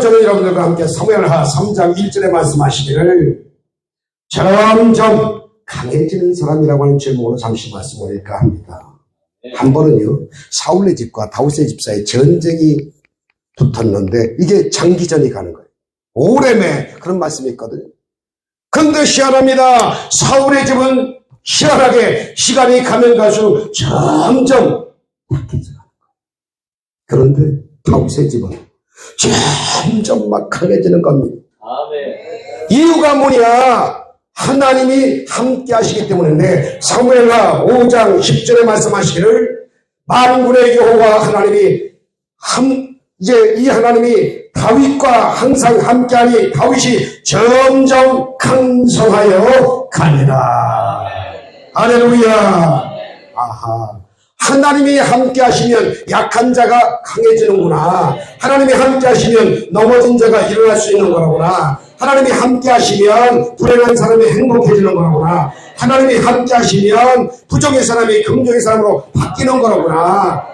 저는 여러분들과 함께 사무엘하 3장 1절에 말씀하시기를 점점 강해지는 사람이라고 하는 제목으로 잠시 말씀을 드릴까 합니다. 한 번은요, 사울의 집과 다윗의 집 사이에 전쟁이 붙었는데 이게 장기전이 가는 거예요. 오래매 그런 말씀이 있거든요. 그런데 희한합니다. 사울의 집은 희한하게 시간이 가면 갈수록 점점 약해져 가는 거예요. 그런데 다윗의 집은 점점 막 강해지는 겁니다. 아멘. 이유가 뭐냐? 하나님이 함께 하시기 때문인데, 사무엘하 5장 10절에 말씀하시기를 만군의 여호와 하나님이 이제 이 하나님이 다윗과 항상 함께하니 다윗이 점점 강성하여 가니라. 할렐루야. 아하. 하나님이 함께 하시면 약한 자가 강해지는구나. 하나님이 함께 하시면 넘어진 자가 일어날 수 있는 거라구나. 하나님이 함께 하시면 불행한 사람이 행복해지는 거라구나. 하나님이 함께 하시면 부정의 사람이 긍정의 사람으로 바뀌는 거라구나.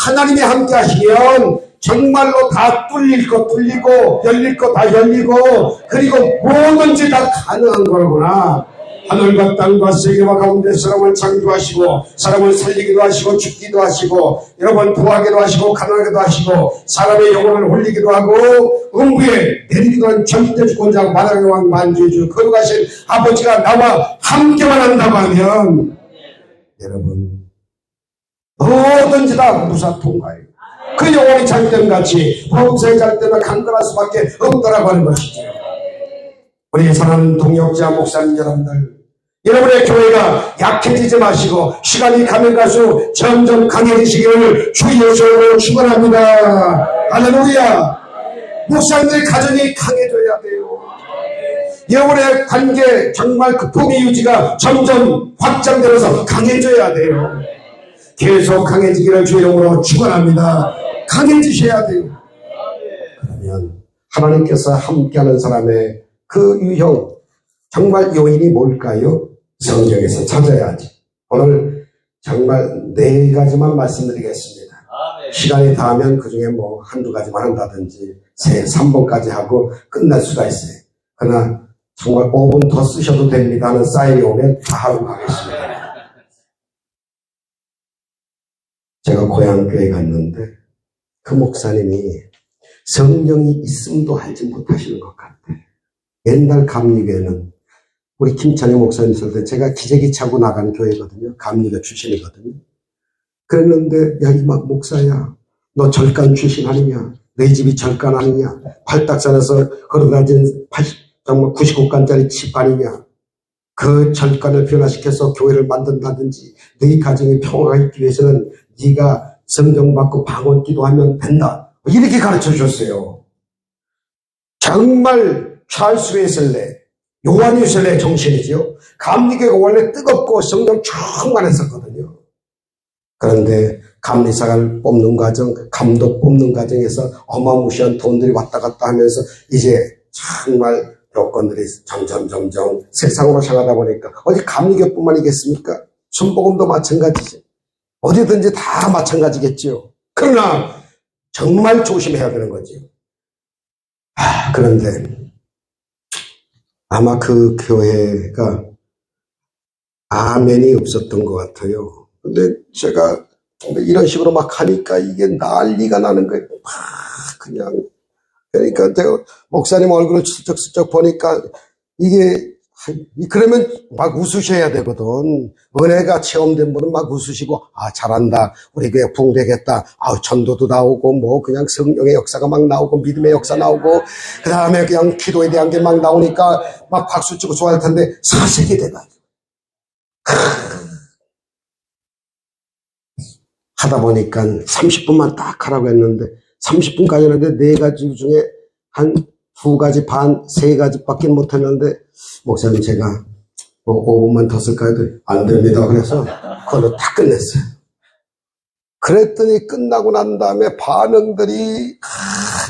하나님이 함께 하시면 정말로 다 뚫릴 거 뚫리고 열릴 거 다 열리고 그리고 뭐든지 다 가능한 거라구나. 하늘과 땅과 세계와 가운데 사람을 창조하시고 사람을 살리기도 하시고 죽기도 하시고 여러분 부하기도 하시고 가난하기도 하시고 사람의 영혼을 홀리기도 하고 음부에 내리기도 한 전대주권자고 바닥의 왕 만주주 거룩하신 아버지가 나와 함께만 한다고 하면 여러분 뭐든지 다 무사통과예요. 그 영혼이 잘 때는 같이 범사에 잘 때는 강건할 수밖에 없다라고 하는 것이죠. 우리 사랑하는 동역자 목사님 여러분들, 여러분의 교회가 약해지지 마시고 시간이 가면 갈수록 점점 강해지시기를 주 예수로 축원합니다. 할렐루야. 목사님들의 가정이 강해져야 돼요. 여러분의 관계 정말 그 품위 유지가 점점 확장되면서 강해져야 돼요. 계속 강해지기를 주 이름으로 축원합니다. 강해지셔야 돼요. 그러면 하나님께서 함께하는 사람의 그 유형, 정말 요인이 뭘까요? 성경에서 찾아야지. 오늘 정말 4가지만 말씀드리겠습니다. 시간이 닿으면 그 중에 뭐 한두 가지만 한다든지 3번까지 하고 끝날 수가 있어요. 그러나 정말 5분 더 쓰셔도 됩니다 하는 사인이 오면 다 하고 가겠습니다. 제가 고향교회 갔는데 그 목사님이 성령이 있음도 알지 못하시는 것 같아. 옛날 감리교회는 우리 김찬희 목사님 있을 때 제가 기저귀 차고 나간 교회거든요. 감리교 출신이거든요. 그랬는데 야, 이 목사야, 너 절간 출신 아니냐? 너희 집이 절간 아니냐? 팔딱산에서 걸어다진 99간짜리 집 아니냐? 그 절간을 변화시켜서 교회를 만든다든지 너희 가정이 평화가 있기 위해서는 네가 성령 받고 방언 기도하면 된다. 이렇게 가르쳐 주셨어요. 정말 찰스 웨슬레, 요한 웨슬레의 정신이죠. 감리교가 원래 뜨겁고 성령 충만했었거든요. 그런데 감리사를 뽑는 과정, 감독 뽑는 과정에서 어마무시한 돈들이 왔다 갔다 하면서 이제 정말 여건들이 점점 세상으로 향하다 보니까 어디 감리교뿐만이겠습니까? 순복음도 마찬가지지. 어디든지 다 마찬가지겠죠. 그러나 정말 조심해야 되는 거죠. 그런데 아마 그 교회가 아멘이 없었던 것 같아요. 근데 제가 이런 식으로 막 하니까 이게 난리가 나는 거예요. 그냥. 그러니까 제가 목사님 얼굴을 슬쩍슬쩍 보니까 이게, 그러면 막 웃으셔야 되거든. 은혜가 체험된 분은 막 웃으시고, 잘한다. 우리 교회 붕되겠다. 전도도 나오고, 뭐, 그냥 성령의 역사가 막 나오고, 믿음의 역사 나오고, 그 다음에 그냥 기도에 대한 게 막 나오니까 막 박수 치고 좋아할 텐데, 사색이 돼가지고. 하다 보니까 30분만 딱 하라고 했는데, 30분까지 했는데 4가지 중에 한 2가지 반, 3가지밖에 못했는데, 목사님 제가 뭐 5분만 더 쓸까요? 안 됩니다. 그래서 그걸로 다 끝냈어요. 그랬더니 끝나고 난 다음에 반응들이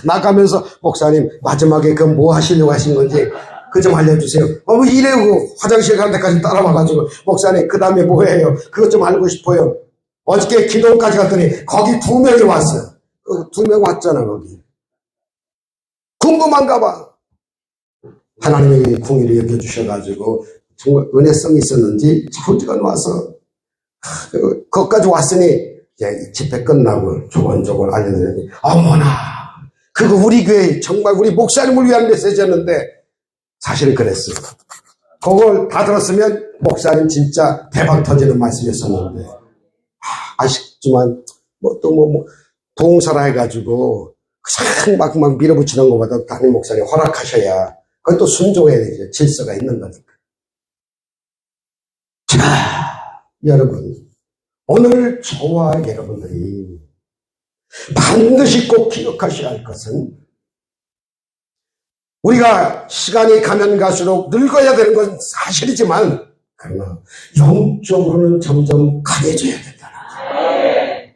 나가면서 목사님 마지막에 그 뭐 하시려고 하신 건지 그 좀 알려주세요. 이래고 화장실 갈 때까지 따라와가지고 목사님 그 다음에 뭐 해요? 그것 좀 알고 싶어요. 어저께 기도까지 갔더니 거기 2명이 왔어요. 2명 왔잖아 거기. 궁금한가 봐. 하나님의 궁의를 여겨주셔가지고 정말 은혜성이 있었는지 차우지가 와서 거기까지 왔으니 이제 집회 끝나고 조곤조곤 알려드렸더니 어머나 그거 우리 교회 정말 우리 목사님을 위한 메시지였는데 사실은 그랬어요. 그걸 다 들었으면 목사님 진짜 대박 터지는 말씀이었었는데 아쉽지만 동사라 해가지고 막 밀어붙이는 것보다 담임 목사님 허락하셔야 그건 또 순종해야 되죠. 질서가 있는 거니까. 자, 여러분 오늘 저와 여러분들이 반드시 꼭 기억하셔야 할 것은 우리가 시간이 가면 갈수록 늙어야 되는 건 사실이지만 그러나 영적으로는 점점 강해져야 된다는 거예요.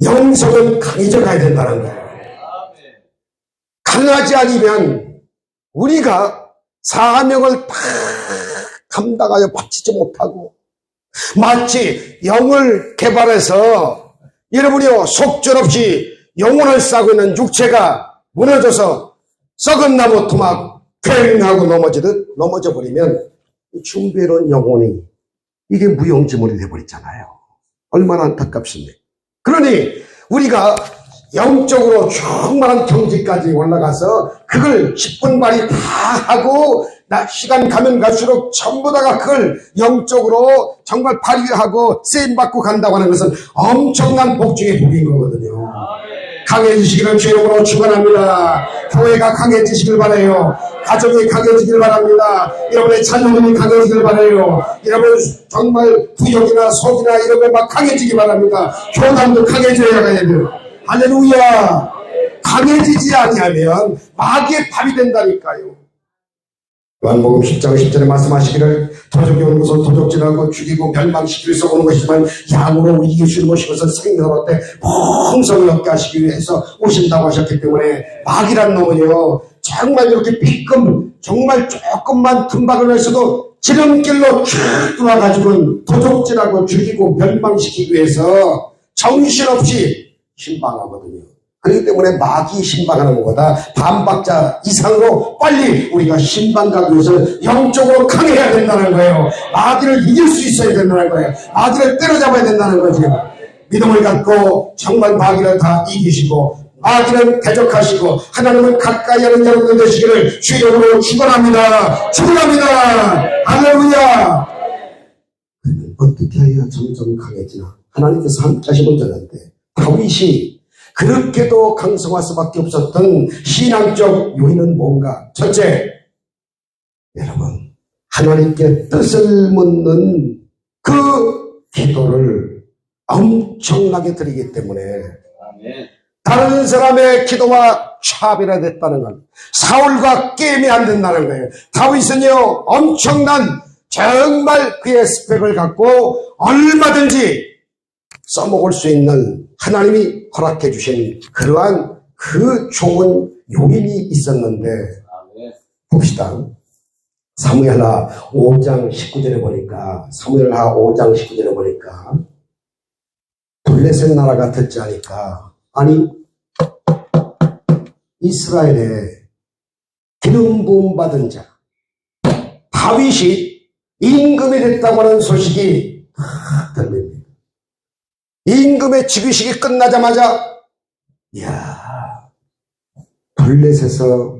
영성은 강해져 가야 된다는 거예요. 강하지 않으면 우리가 사명을 다 감당하여 바치지 못하고 마치 영을 개발해서 여러분이요 속절없이 영혼을 싸고 있는 육체가 무너져서 썩은 나무 토막 괭 하고 넘어지듯 넘어져 버리면 준비해놓은 영혼이 이게 무용지물이 돼버렸잖아요. 얼마나 안타깝습니까? 그러니 우리가 영적으로 충만한 경지까지 올라가서 그걸 10분 발이 다 하고 시간 가면 갈수록 전부 다가 그걸 영적으로 정말 발휘하고 쓰임받고 간다고 하는 것은 엄청난 복 중의 복인 거거든요. 강해지시기를 주님으로 축원합니다. 교회가 강해지시길 바라요. 가정이 강해지길 바랍니다. 여러분의 자녀들이 강해지길 바라요. 여러분 정말 구역이나 속이나 이런 거 막 강해지기 바랍니다. 교단도 강해져야 돼요. 할렐루야. 강해지지 아니하면 마귀의 밥이 된다니까요. 요한복음 10장 10절에 말씀하시기를 도적이 오는 것은 도적질하고 죽이고 멸망시키기 위해서 오는 것이지만 양으로 이기시는 것이 것은 생명을 얻되 풍성을 얻게 하시기 위해서 오신다고 하셨기 때문에 마귀란 놈은요 정말 이렇게 삐끔 정말 조금만 틈박을 해서도 지름길로 쭉 들어와가지고 도적질하고 죽이고 멸망시키기 위해서 정신없이 신방하거든요. 그렇기 때문에 마귀 신방하는 것보다 반박자 이상으로 빨리 우리가 신방가기 위해서 영적으로 강해야 된다는 거예요. 마귀를 이길 수 있어야 된다는 거예요. 마귀를 때려잡아야 된다는 거죠. 믿음을 갖고 정말 마귀를 다 이기시고 마귀는 대적하시고 하나님을 가까이 하는 여러분들 되시기를 주의 이름으로 축원합니다. 축원합니다. 할렐루야. 어떻게 해야 점점 강해지나? 하나님께서 함께 하신 분들한테 다윗이 그렇게도 강성할 수밖에 없었던 신앙적 요인은 뭔가? 첫째, 여러분 하나님께 뜻을 묻는 그 기도를 엄청나게 드리기 때문에 다른 사람의 기도와 차별화됐다는 건 사울과 게임이 안 된다는 거예요. 다윗은요 엄청난 정말 그의 스펙을 갖고 얼마든지 써먹을 수 있는 하나님이 허락해 주신 그러한 그 좋은 요인이 있었는데 봅시다. 사무엘하 5장 19절에 보니까 블레셋 나라가 듣지 않으니까 아니 이스라엘에 기름 부음 받은 자 다윗이 임금이 됐다고 하는 소식이 다 들립니다. 임금의 즉위식이 끝나자마자 블레셋에서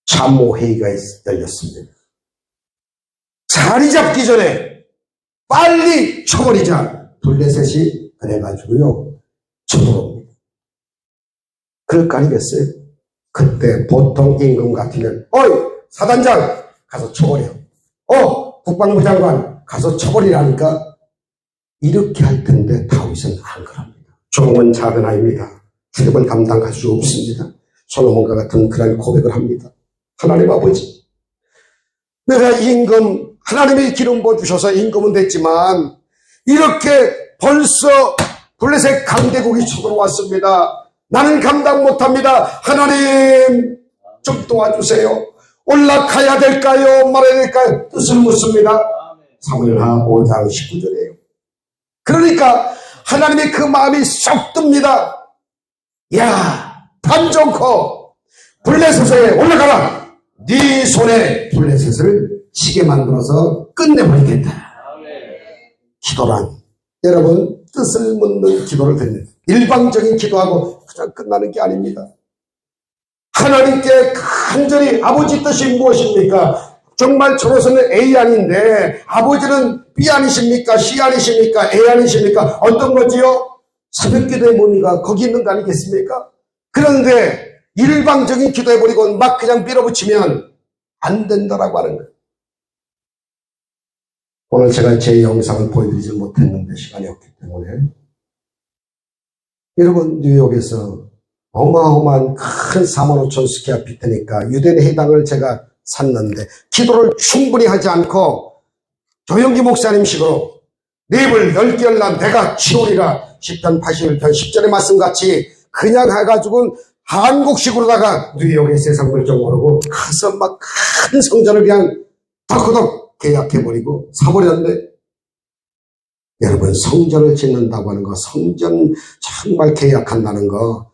참모회의가 열렸습니다. 자리 잡기 전에 빨리 쳐버리자. 블레셋이 그래가지고요 쳐들어옵니다. 그럴 거 아니겠어요? 그때 보통 임금 같으면 어이 사단장 가서 쳐버려. 국방부 장관 가서 쳐버리라니까 이렇게 할 텐데 다윗은 안 그럽니다. 종은 작은 아이입니다. 출입을 감당할 수 없습니다. 솔로몬과 같은 그런 고백을 합니다. 하나님 아버지, 내가 임금, 하나님이 기름 부어주셔서 임금은 됐지만 이렇게 벌써 블레셋 강대국이 쳐들어왔습니다. 나는 감당 못합니다. 하나님 좀 도와주세요. 올라가야 될까요? 말아야 될까요? 뜻을 묻습니다. 사무엘하 5장 19절이에요. 그러니까 하나님의 그 마음이 쏙 듭니다. 야, 단정코 블레셋에 올라가라. 네 손에 블레셋을 치게 만들어서 끝내버리겠다. 기도란 여러분 뜻을 묻는 기도를 드립니다. 일방적인 기도하고 그냥 끝나는 게 아닙니다. 하나님께 간절히 아버지 뜻이 무엇입니까? 정말 저로서는 A 아닌데 아버지는 B 아니십니까? C 아니십니까? A 아니십니까? 어떤 거지요? 새벽기도의 의미가 거기 있는 거 아니겠습니까? 그런데 일방적인 기도해버리고 막 그냥 밀어붙이면 안 된다라고 하는 거예요. 오늘 제가 제 영상을 보여드리지 못했는데 시간이 없기 때문에 여러분 뉴욕에서 어마어마한 큰 4만 5천 스퀘어피트니까 유대인 회당을 제가 샀는데 기도를 충분히 하지 않고 조영기 목사님식으로 네 입을 10개 열라 내가 치우리라 10편 81편 10절의 말씀같이 그냥 해가지고 한국식으로다가 뉴욕의 세상 물정 모르고 가서 막 큰 성전을 그냥 덕후덕 계약해버리고 사버렸는데 여러분 성전을 짓는다고 하는 거 성전 정말 계약한다는 거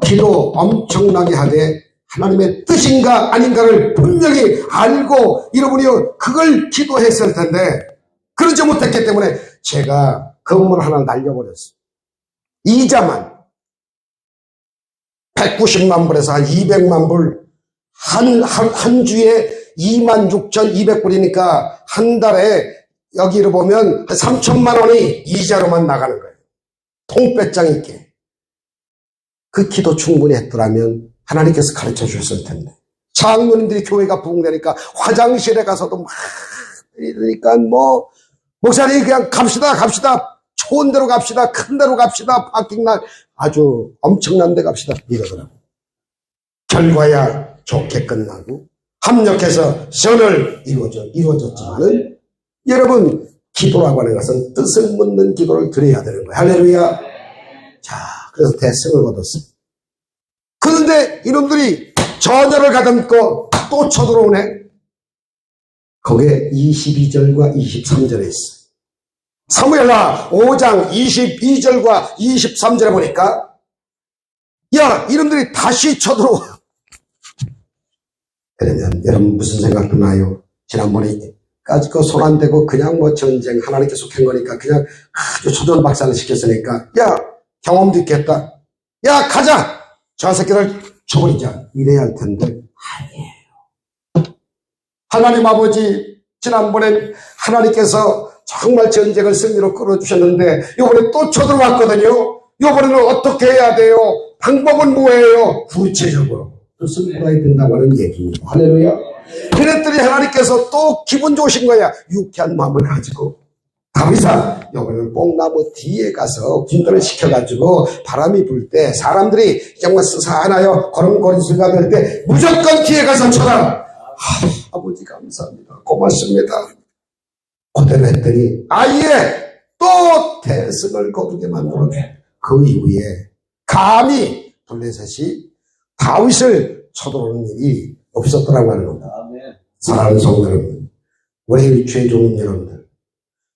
기도 엄청나게 하되 하나님의 뜻인가 아닌가를 분명히 알고 여러분이 그걸 기도했을 텐데 그러지 못했기 때문에 제가 건물 하나 날려버렸어요. 이자만 190만 불에서 한 200만 불 한 주에 26,200불이니까 한 달에 여기로 보면 한 3천만 원이 이자로만 나가는 거예요. 통배짱 있게. 그 기도 충분히 했더라면 하나님께서 가르쳐 주셨을 텐데. 장로님들이 교회가 부흥되니까 화장실에 가서도 막 이러니까 뭐 목사님 그냥 갑시다 좋은 데로 갑시다 큰 데로 갑시다 파킹날 아주 엄청난 데 갑시다 이러더라고. 결과야 좋게 끝나고 합력해서 선을 이루어졌지만은 여러분 기도라고 하는 것은 뜻을 묻는 기도를 드려야 되는 거예요. 할렐루야. 자, 그래서 대승을 얻었어요. 그런데 이놈들이 전열을 가담고 또 쳐들어오네. 거기에 22절과 23절에 있어요. 사무엘하 5장 22절과 23절에 보니까 야 이놈들이 다시 쳐들어와. 그러면 여러분 무슨 생각 드나요? 지난번에까지 그 손 안 대고 그냥 뭐 전쟁 하나님께 속한 거니까 그냥 아주 초전 박살을 시켰으니까 야 경험도 있겠다. 야 가자. 저 새끼를 쳐버리자. 이래야 할 텐데 아니에요. 하나님 아버지 지난번에 하나님께서 정말 전쟁을 승리로 끌어주셨는데 이번에 또 쳐들어왔거든요. 이번에는 어떻게 해야 돼요? 방법은 뭐예요? 구체적으로 뜻을 몰아야 된다고 하는 얘기입니다. 할렐루야. 그랬더니 하나님께서 또 기분 좋으신 거야. 유쾌한 마음을 가지고 다윗아 이번에는 뽕나무 뒤에 가서 군대를 시켜가지고 바람이 불 때 사람들이 정말 스산하여 걸음걸이수가 될 때 무조건 뒤에 가서 쳐라. 아버지 감사합니다. 고맙습니다. 그대로 했더니 아예 또 대승을 거두게 만들어줘. 그 이후에 감히 블레셋이 다윗을 쳐들어오는 일이 없었더라고 하는 겁니다. 사랑하는 성도 여러분, 우리 죄종인 여러분들,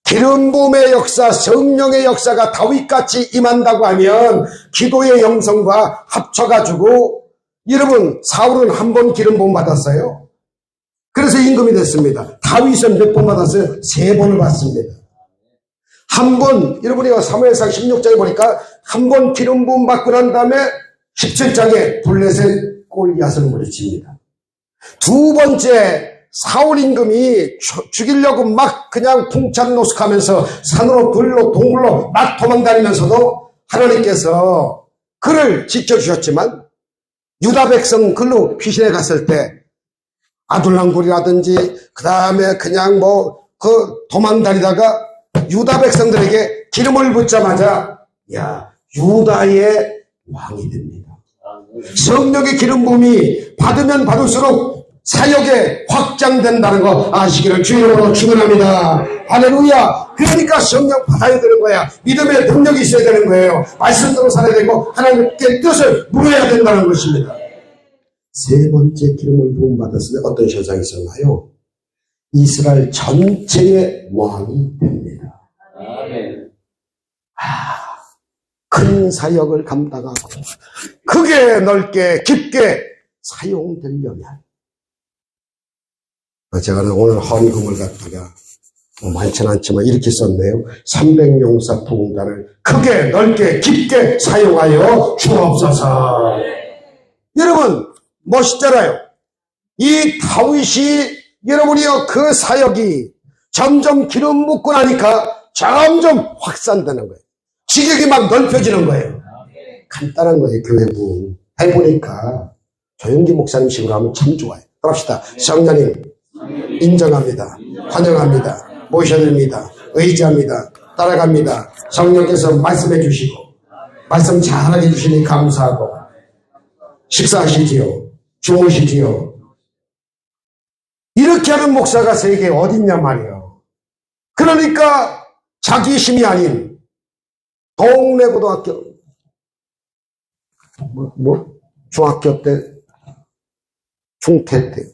기름 부음의 역사, 성령의 역사가 다윗같이 임한다고 하면 기도의 영성과 합쳐가지고 여러분 사울은 한 번 기름 부음 받았어요. 그래서 임금이 됐습니다. 다윗은 몇 번 받았어요? 3번을 받습니다. 한 번, 여러분이 사무엘상 16장에 보니까 한 번 기름 부음 받고 난 다음에 17장에 블레셋 골리앗을 물리칩니다. 두 번째 사울 임금이 죽이려고 막 그냥 풍찬 노숙하면서 산으로 들로 동굴로 막 도망다니면서도 하나님께서 그를 지켜주셨지만 유다 백성 글로 피신해 갔을 때 아둘람굴이라든지 그 다음에 그냥 도망다니다가 유다 백성들에게 기름을 붓자마자 야 유다의 왕이 됩니다. 성령의 기름 부음이 받으면 받을수록 사역에 확장된다는 거 아시기를 주님으로 축원합니다. 할렐루야. 그러니까 성령 받아야 되는 거야. 믿음의 능력이 있어야 되는 거예요. 말씀대로 살아야 되고 하나님께 뜻을 물어야 된다는 것입니다. 세 번째 기름을 부음받았을 때 어떤 현상이 있었나요? 이스라엘 전체의 왕이 됩니다. 큰 사역을 감당하고 크게 넓게 깊게 사용되려면, 제가 오늘 헌금을 갖다가 많지는 않지만 이렇게 썼네요. 300용사 부흥단을 크게 넓게 깊게 사용하여 주옵소서. 여러분 멋있잖아요. 이 다윗이 여러분이요, 그 사역이 점점 기름 붓고 나니까 점점 확산되는 거예요. 지격이 막 넓혀지는 거예요. 간단한 거예요. 교회부 해보니까 조영기 목사님식으로 하면 참 좋아요. 그럽시다. 성령님 인정합니다. 환영합니다. 모셔드립니다. 의지합니다. 따라갑니다. 성령께서 말씀해 주시고 말씀 잘하게 해주시니 감사하고 식사하시지요. 주무시지요. 이렇게 하는 목사가 세계에 어딨냐 말이에요. 그러니까 자기 힘이 아닌 동네 고등학교 중학교 때 중퇴 때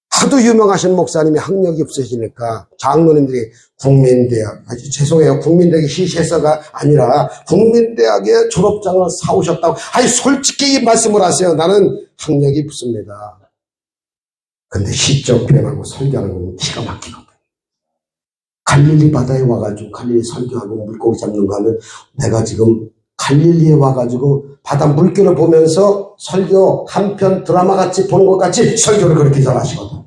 하도 유명하신 목사님이 학력이 없으시니까 장로님들이 국민대학, 죄송해요, 국민대학이 시시해서가 아니라 국민대학의 졸업장을 사오셨다고. 아니 솔직히 이 말씀을 하세요. 나는 학력이 없습니다. 근데 시적 표현하고 설교하는 건 기가 막히거든. 갈릴리 바다에 와가지고 갈릴리 설교하고 물고기 잡는 거 하면 내가 지금 갈릴리에 와가지고 바다 물결을 보면서 설교 한 편 드라마 같이 보는 것 같이 설교를 그렇게 잘하시거든.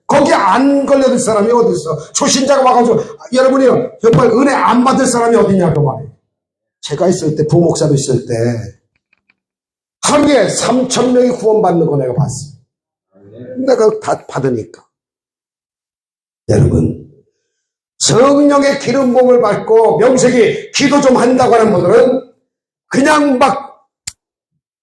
거기 안 걸려들 사람이 어디 있어? 초신자가 와가지고 여러분이요, 정말 은혜 안 받을 사람이 어디냐 그 말이에요. 제가 있을 때 부목사도 있을 때 하루에 3,000명이 구원받는 거 내가 봤어요. 내가 다 받으니까. 여러분 성령의 기름 부음을 받고 명색이 기도 좀 한다고 하는 분들은 그냥 막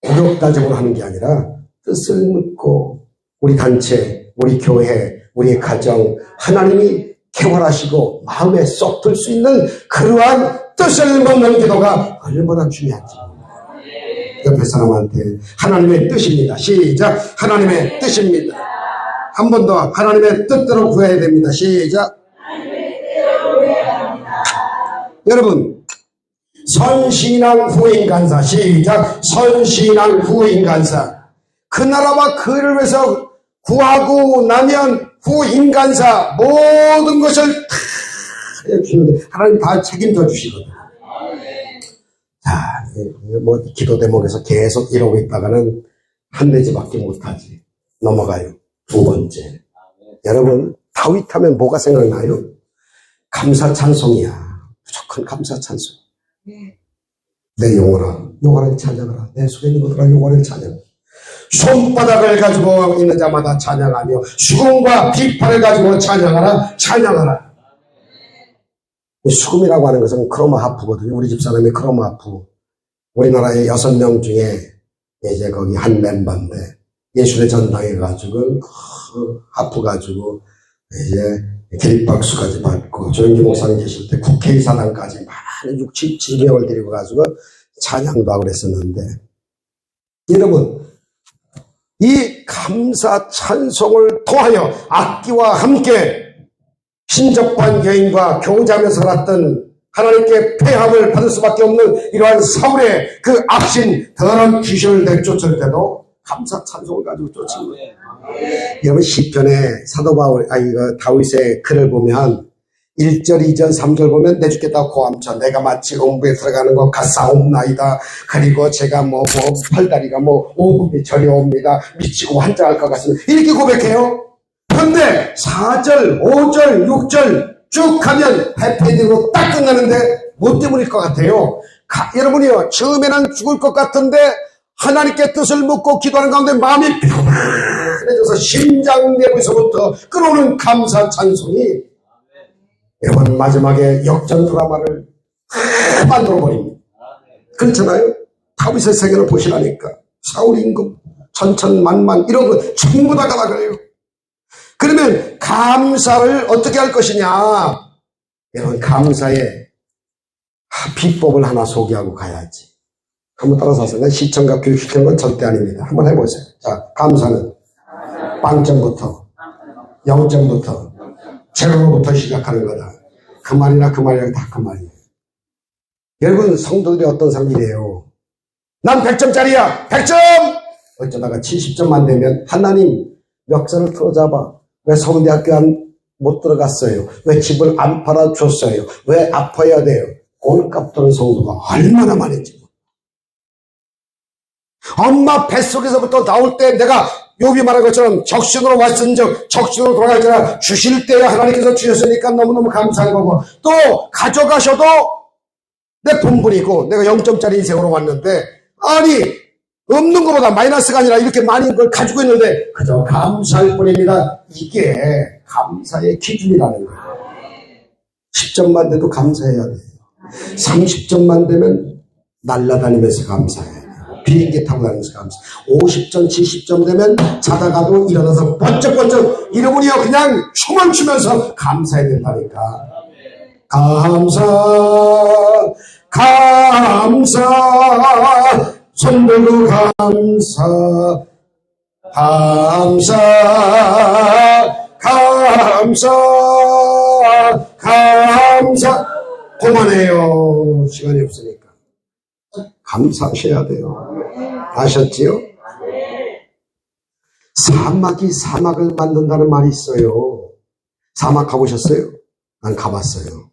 고력다짐으로 하는 게 아니라 뜻을 묻고 우리 단체, 우리 교회, 우리 가정 하나님이 개발하시고 마음에 쏙 들 수 있는 그러한 뜻을 묻는 기도가 얼마나 중요한지. 옆에 사람한테 하나님의 뜻입니다. 시작. 하나님의 뜻입니다. 한 번 더 하나님의 뜻대로 구해야 됩니다. 시작. 여러분 선신앙 후인간사. 시작. 선신앙 후인간사. 그 나라와 그를 위해서 구하고 나면 후인간사 모든 것을 다 해주시는데 하나님 다 책임져 주시거든요. 자, 뭐 기도 대목에서 계속 이러고 있다가는 한 대지밖에 못하지. 넘어가요. 두 번째, 여러분 다윗 하면 뭐가 생각나요? 감사 찬송이야. 무조건 감사 찬송. 내 영혼을 찬양하라. 내 속에 있는 것들아 영혼을 찬양. 손바닥을 가지고 있는 자마다 찬양하며 수금과 비파를 가지고 찬양하라. 찬양하라. 수금이라고 하는 것은 크로마 하프거든요. 우리 집사람이 크로마 하프. 우리나라의 6명 중에 이제 거기 한 멤버인데 예술의 전당에 가지고 그 하프 가지고 이제 기립박수까지 받고 조영기 목사님 계실 때 국회의사당까지 많은 7명을 데리고 가지고 찬양도 하고 그랬었는데, 여러분 이 감사 찬송을 통하여 악기와 함께 신접한 여인과 교제하면서 살았던 하나님께 폐함을 받을 수밖에 없는 이러한 사울의 그 악신 더러운 귀신을 내쫓을 때도 감사 찬송을 가지고 쫓은 거예요. 여러분 시편에 사도 바울 다윗의 글을 보면 1절, 2절, 3절 보면 내 죽겠다고 고함쳐 내가 마치 음부에 들어가는 것 같사옵나이다. 그리고 제가 팔다리가 5분이 저려옵니다. 미치고 환장할 것 같습니다. 이렇게 고백해요. 그런데 4절, 5절, 6절 쭉 가면 해피엔딩으로 딱 끝나는데 뭐 때문일 것 같아요? 여러분이요, 처음에는 죽을 것 같은데 하나님께 뜻을 묻고 기도하는 가운데 마음이 편해져서 심장 내부에서부터 끌어오는 감사 찬송이 여러분 마지막에 역전 드라마를 만들어버립니다. 그렇잖아요? 다윗의 세계를 보시라니까. 사울 임금, 천천만만 이런 거 전부 다 가라 그래요. 그러면 감사를 어떻게 할 것이냐? 여러분 감사의 비법을 하나 소개하고 가야지. 한번 따라서 하세요. 시청과 교육시키는 건 절대 아닙니다. 한번 해보세요. 자, 감사는 빵점부터 0점부터 제로로부터 시작하는 거다. 그 말이나 그 말이나 다 그 말이에요. 여러분 성도들이 어떤 사람이래요? 난 100점짜리야. 100점! 어쩌다가 70점만 되면 하나님 멱살을 틀어잡아. 왜 서울대학교 못 들어갔어요? 왜 집을 안 팔아줬어요? 왜 아파야 돼요? 꼴값 도는 성도가 얼마나 많은지. 엄마 뱃속에서부터 나올 때 내가 욥이 말한 것처럼 적신으로 왔은즉 적신으로 돌아갈지라 주실 때에 하나님께서 주셨으니까 너무너무 감사한 거고, 또 가져가셔도 내 본분이고 내가 0점짜리 인생으로 왔는데, 아니 없는 것보다 마이너스가 아니라 이렇게 많은 걸 가지고 있는데 그저 감사할 뿐입니다. 이게 감사의 기준이라는 거예요. 10점만 돼도 감사해야 돼요. 30점만 되면 날아다니면서 감사해요. 비행기 타고 다니면서 감사해요. 50점, 70점 되면 자다가도 일어나서 번쩍번쩍 이러면요 그냥 춤을 추면서 감사해야 된다니까. 감사 손 들고 감사 그만해요. 시간이 없으니까. 감사하셔야 돼요. 아셨지요? 사막이 사막을 만든다는 말이 있어요. 사막 가보셨어요? 난 가봤어요.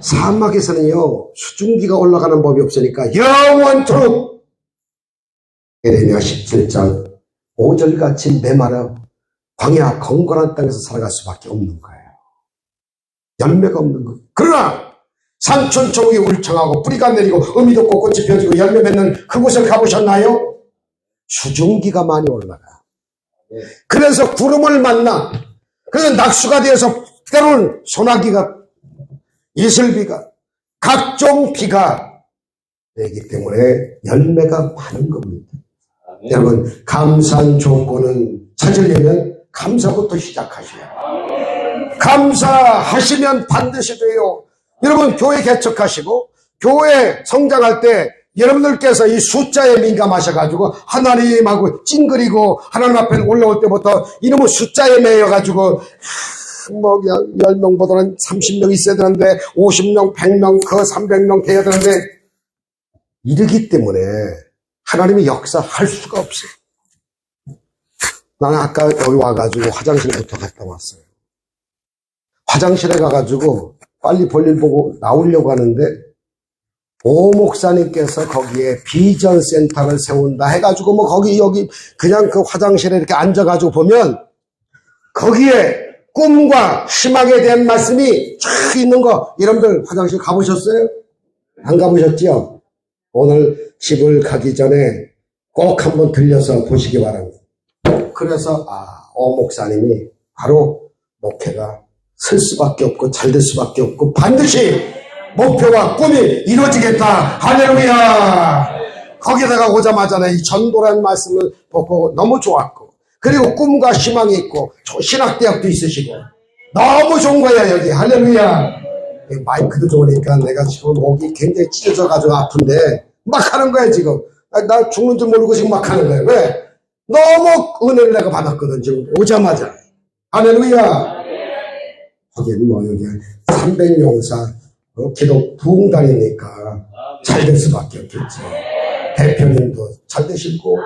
사막에서는요 수증기가 올라가는 법이 없으니까 영원토록 에레미야 17장 5절같이 메마르 광야 건건한 땅에서 살아갈 수밖에 없는 거예요. 열매가 없는 거예요. 그러나 산천초목이 울창하고 뿌리가 내리고 어미도 꽃꽃이 펴지고 열매 맺는 그곳을 가보셨나요? 수증기가 많이 올라가. 그래서 구름을 만나. 그래서 낙수가 되어서 때로는 소나기가, 이슬비가, 각종 비가 되기 때문에 열매가 많은 겁니다. 여러분 감사한 조건을 찾으려면 감사부터 시작하셔야 해요. 감사하시면 반드시 돼요. 여러분 교회 개척하시고 교회 성장할 때 여러분들께서 이 숫자에 민감하셔가지고 하나님하고 찡그리고 하나님 앞에 올라올 때부터 이놈의 숫자에 매여가지고 뭐 10명보다는 30명 있어야 되는데 50명, 100명, 그 300명 돼야 되는데 이러기 때문에 하나님이 역사할 수가 없어요. 나는 아까 여기 와가지고 화장실부터 갔다 왔어요. 화장실에 가가지고 빨리 볼일 보고 나오려고 하는데 오 목사님께서 거기에 비전 센터를 세운다 해가지고 뭐 거기 여기 그냥 그 화장실에 이렇게 앉아가지고 보면 거기에 꿈과 희망에 대한 말씀이 쫙 있는 거, 여러분들 화장실 가보셨어요? 안 가보셨죠? 오늘 집을 가기 전에 꼭 한번 들려서 보시기 바랍니다. 그래서 오 목사님이 바로 목회가 쓸 수밖에 없고 잘 될 수밖에 없고 반드시 목표와 꿈이 이루어지겠다. 할렐루야. 거기다가 오자마자 이 전도라는 말씀을 보고 너무 좋았고, 그리고 꿈과 희망이 있고 신학대학도 있으시고 너무 좋은 거야 여기. 할렐루야. 마이크도 좋으니까 내가 지금 목이 굉장히 찢어져가지고 아픈데 막 하는 거야 지금. 나 죽는 줄 모르고 지금 막 하는 거야. 왜? 너무 은혜를 내가 받았거든 지금 오자마자. 할렐루야. 거기는 뭐 여기 300용사 기독 부흥단이니까 잘 될 수밖에 없겠죠. 대표님도 잘 되시고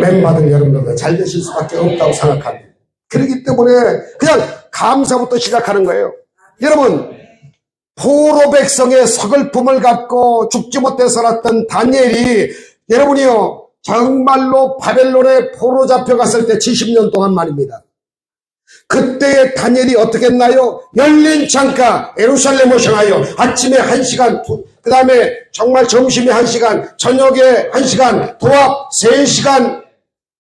멤버들 여러분들도 잘 되실 수밖에 없다고 생각합니다. 그렇기 때문에 그냥 감사부터 시작하는 거예요. 여러분, 포로 백성의 서글픔을 갖고 죽지 못해 살았던 다니엘이, 여러분이요 정말로 바벨론에 포로 잡혀갔을 때 70년 동안 말입니다. 그때의 다니엘이 어떻게 했나요? 열린 창가 예루살렘을 향하여 아침에 1시간, 그 다음에 정말 점심에 1시간, 저녁에 1시간, 도합 3시간.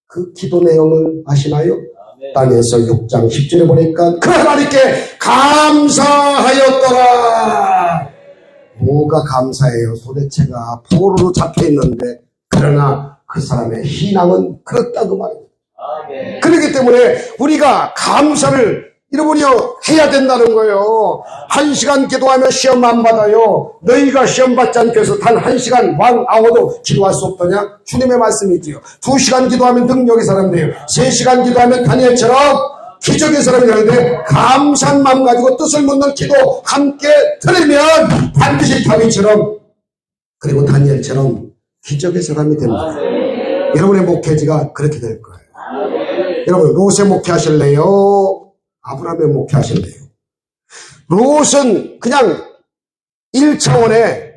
그 기도 내용을 아시나요? 다니엘서 6장 10절에 보니까 그 하나님께 감사하였더라. 뭐가 감사해요? 도대체가 포로로 잡혀있는데, 그러나 그 사람의 신앙은 그렇다 그 말입니다. 그렇기 때문에 우리가 감사를 여러분이요 해야 된다는 거예요. 1시간 기도하면 시험 안 받아요. 너희가 시험 받지 않기 위해서 단 1시간 왕 아무도 기도할 수 없더냐? 주님의 말씀이지요. 2시간 기도하면 능력의 사람 돼요. 3시간 기도하면 다니엘처럼 기적의 사람이 되는데, 감사한 마음 가지고 뜻을 묻는 기도 함께 들으면 반드시 다윗처럼, 그리고 다니엘처럼 기적의 사람이 됩니다. 여러분의 목회지가 그렇게 될 거예요. 여러분, 롯의 목회하실래요? 아브라함의 목회하실래요? 롯은 그냥 1차원의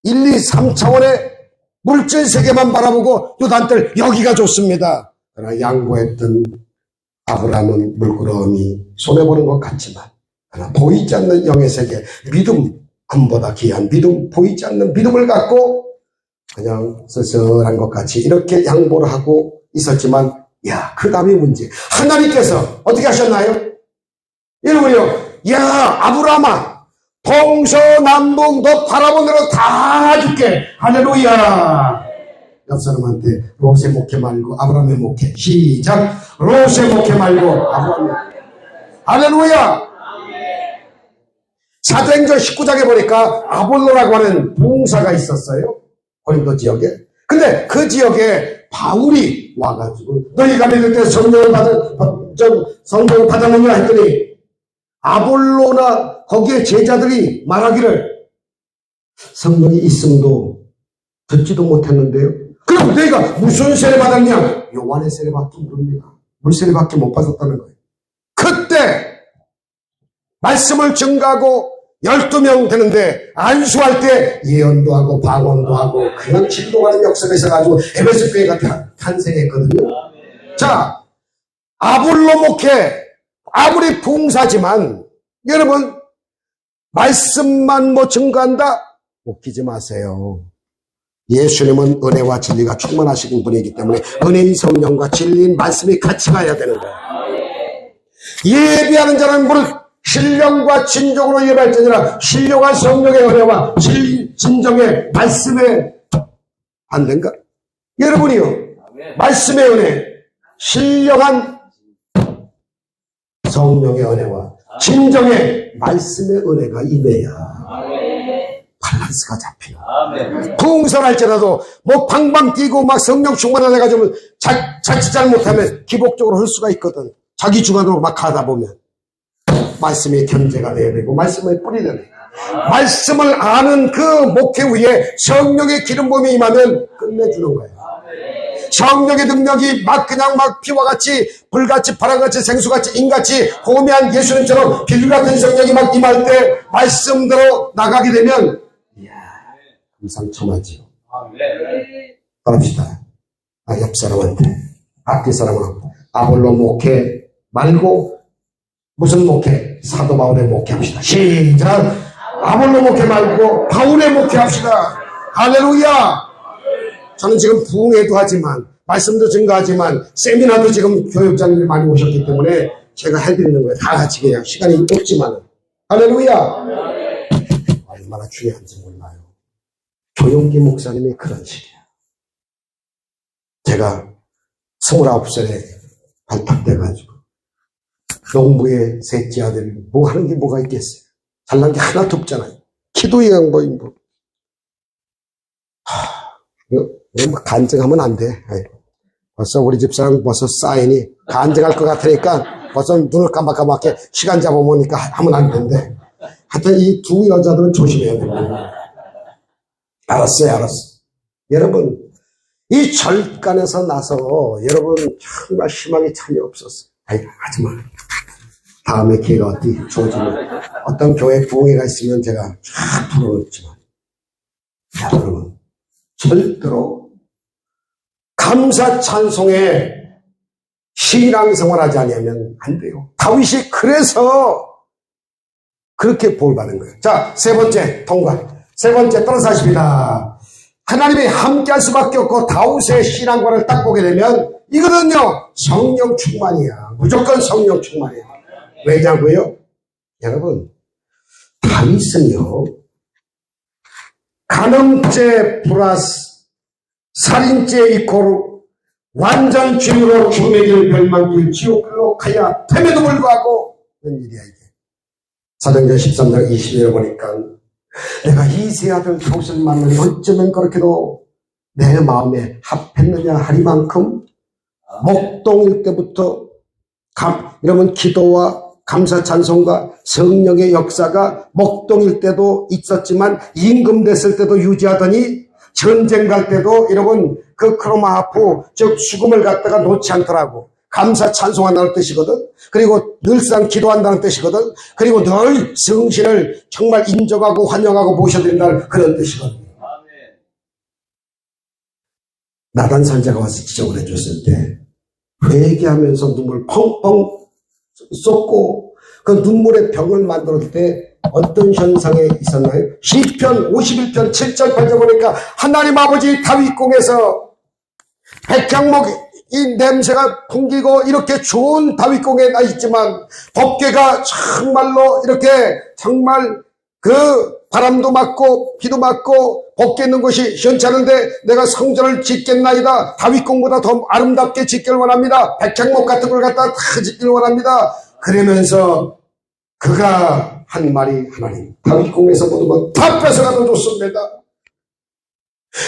1, 2, 3차원의 물질 세계만 바라보고 요단들 여기가 좋습니다. 그러나 양보했던 아브라함은 물끄러미 손해보는 것 같지만 그러나 보이지 않는 영의 세계, 믿음보다 귀한 믿음, 보이지 않는 믿음을 갖고 그냥 쓸쓸한 것 같이 이렇게 양보를 하고 있었지만 그 다음이 문제. 하나님께서 어떻게 하셨나요? 여러분요, 아브라함아, 동서남북 너 바라본 대로 다 줄게. 할렐루야. 옆 사람한테 롯의 목회 말고 아브라함의 목회. 시작. 롯의 목회 말고 아브라함의 목회. 할렐루야. 사도행전 19장에 보니까 아볼로라고 하는 봉사가 있었어요. 고린도 지역에. 근데 그 지역에 바울이 와가지고 너희가 믿을 때 성령을 받았느냐 했더니 아볼로나 거기에 제자들이 말하기를 성령이 있음도 듣지도 못했는데요. 그럼 너희가 무슨 세례 받았냐? 요한의 세례밖에 모릅니다. 물세례밖에 못 받았다는 거예요. 그때 말씀을 증가하고 12명 되는데 안수할 때 예언도 하고 방언도 하고 그냥 진동하는 역사가 있어가지고 에베소 교회가 탄생했거든요. 자, 아볼로 목회 아무리 봉사지만 여러분 말씀만 증거한다? 웃기지 마세요. 예수님은 은혜와 진리가 충만하신 분이기 때문에 은혜인 성령과 진리인 말씀이 같이 가야 되는 거예요. 예비하는 자는 무릇 신령과 진정으로 예배할지니라. 신령한 성령의 은혜와 진정의 말씀의 안된가? 여러분이요, 말씀의 은혜, 신령한 성령의 은혜와 진정의 말씀의 은혜가 임해야 밸런스가 잡혀요. 봉선할지라도 뭐 방방 뛰고 막 성령 충만을 해가지고 자칫 잘못하면 기복적으로 흘 수가 있거든. 자기 주관으로 막 가다 보면 말씀의 견제가 돼야 되고 말씀의 뿌리 되야 되고 말씀을 아는 그 목회 위에 성령의 기름 부음이 임하면 끝내주는 거예요. 성령의 능력이 그냥 피와 같이 불같이 바람같이 생수같이 인같이 고매한 예수님처럼 비둘 같은 성령이 임할 때 말씀대로 나가게 되면 금상첨화지요. 따릅시다. 옆 사람한테 앞뒤 사람은 아볼로 목회 말고 무슨 목회? 사도 바울의 목회합시다. 시작. 아볼로 목회 말고 바울의 목회합시다. 할렐루야. 저는 지금 부흥회도 하지만 말씀도 증거하지만 세미나도 지금 교육자님들이 많이 오셨기 때문에 제가 해드리는 거예요. 다 같이 그냥 시간이 없지만 할렐루야. 얼마나 중요한지 몰라요. 조용기 목사님이 그런 식이야. 제가 29살에 발탁돼가지고 농부의 셋째 아들이 뭐 하는 게 뭐가 있겠어요. 잘난 게 하나도 없잖아요. 기도의 양보인 뭐. 이거 간증하면 안 돼. 벌써 우리 집사람 벌써 사인이 간증할 것 같으니까 벌써 눈을 깜박깜박해 시간 잡아보니까 하면 안 된대. 하여튼 이 두 여자들은 조심해야 됩니다. 알았어요. 여러분, 이 절간에서 나서 여러분 정말 희망이 전혀 없었어요. 하지마. 다음에 기회가 어디 주어지면 어떤 교회 부흥회가 있으면 제가 쫙 풀어놓지만 여러분 절대로 감사 찬송에 신앙생활하지 않으면 안 돼요. 다윗이 그래서 그렇게 복받은 거예요. 자, 세 번째 통과. 세 번째 따라서 하십니다. 하나님이 함께 할 수밖에 없고 다윗의 신앙관을 딱 보게 되면 이거는요 성령 충만이야. 무조건 성령 충만이야. 왜냐고요? 여러분 다윗은요 간음죄 플러스 살인죄 이코르 완전 죄로 죽음의 길 멸망길 지옥으로 가야 됨에도 불구하고 웬일이야 이게. 사도행전 13장 20절에 보니까 내가 이 세 아들 다윗을 만나니 어쩌면 그렇게도 내 마음에 합했느냐 하리만큼 목동일 때부터 이러면 기도와 감사 찬송과 성령의 역사가 목동일 때도 있었지만 임금됐을 때도 유지하더니 전쟁 갈 때도 여러분 그 크로마하프 즉 수금을 갖다가 놓지 않더라고. 감사 찬송한다는 뜻이거든. 그리고 늘상 기도한다는 뜻이거든. 그리고 늘 성신을 정말 인정하고 환영하고 모셔드린다는 그런 뜻이거든. 나단 선지자가 와서 지적을 해줬을 때 회개하면서 눈물 펑펑 쏟고 그 눈물의 병을 만들었을 때 어떤 현상이 있었나요? 시편 51편 7절 8절 보니까 하나님 아버지 다윗궁에서 백향목 이 냄새가 풍기고 이렇게 좋은 다윗궁에 나 있지만 법궤가 정말로 이렇게 정말 그 바람도 맞고 비도 맞고 법궤 있는 것이 시원찮은데 내가 성전을 짓겠나이다. 다윗궁보다 더 아름답게 짓기를 원합니다. 백향목 같은 걸 갖다 다 짓기를 원합니다. 그러면서 그가 한 말이 하나님 다윗궁에서 모든 것 다 뺏어가도 좋습니다.